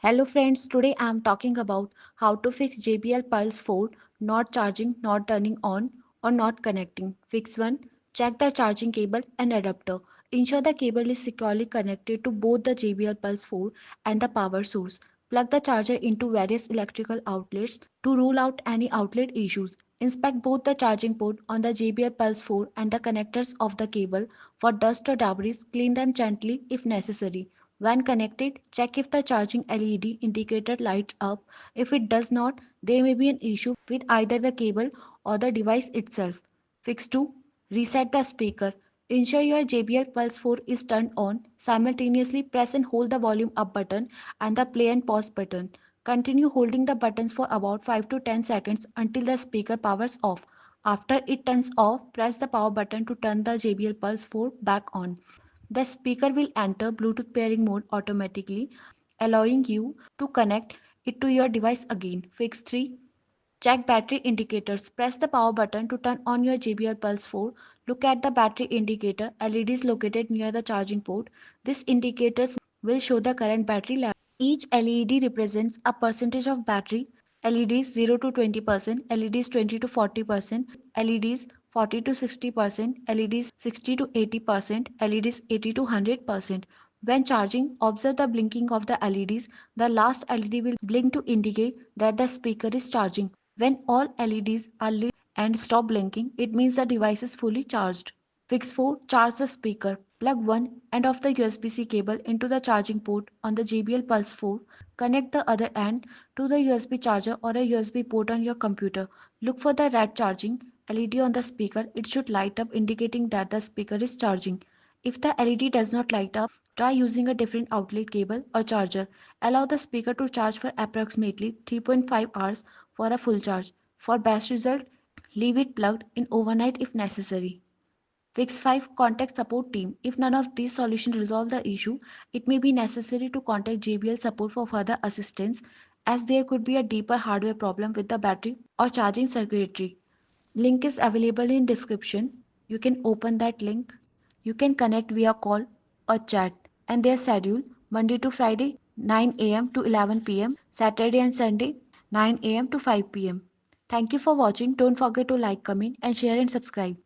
Hello friends, today I am talking about how to fix JBL Pulse 4 not charging, not turning on or not connecting. Fix 1. Check the charging cable and adapter. Ensure the cable is securely connected to both the JBL Pulse 4 and the power source. Plug the charger into various electrical outlets to rule out any outlet issues. Inspect both the charging port on the JBL Pulse 4 and the connectors of the cable for dust or debris. Clean them gently if necessary. When connected, check if the charging LED indicator lights up. If it does not, there may be an issue with either the cable or the device itself. Fix 2. Reset the speaker. Ensure your JBL Pulse 4 is turned on. Simultaneously press and hold the volume up button and the play and pause button. Continue holding the buttons for about 5 to 10 seconds until the speaker powers off. After it turns off, press the power button to turn the JBL Pulse 4 back on. The speaker will enter Bluetooth pairing mode automatically, allowing you to connect it to your device again. Fix 3. Check battery indicators. Press the power button to turn on your JBL Pulse 4. Look at the battery indicator. LED is located near the charging port. This indicators will show the current battery level. Each LED represents a percentage of battery. LEDs 0 to 20%, LEDs 20 to 40%, LEDs 40 to 60%, LEDs 60 to 80%, LEDs 80 to 100%. When charging, observe the blinking of the LEDs. The last LED will blink to indicate that the speaker is charging. When all LEDs are lit and stop blinking, it means the device is fully charged. Fix 4. Charge the speaker. Plug one end of the USB-C cable into the charging port on the JBL Pulse 4. Connect the other end to the USB charger or a USB port on your computer. Look for the red charging LED on the speaker. It should light up indicating that the speaker is charging. If the LED does not light up, try using a different outlet cable or charger. Allow the speaker to charge for approximately 3.5 hours for a full charge. For best result, leave it plugged in overnight if necessary. Fix 5. Contact support team. If none of these solutions resolve the issue, it may be necessary to contact JBL support for further assistance, as there could be a deeper hardware problem with the battery or charging circuitry. Link is available in description. You can open that link. You can connect via call or chat, and their schedule Monday to Friday 9 a.m. to 11 p.m., Saturday and Sunday 9 a.m. to 5 p.m. Thank you for watching. Don't forget to like, comment and share and subscribe.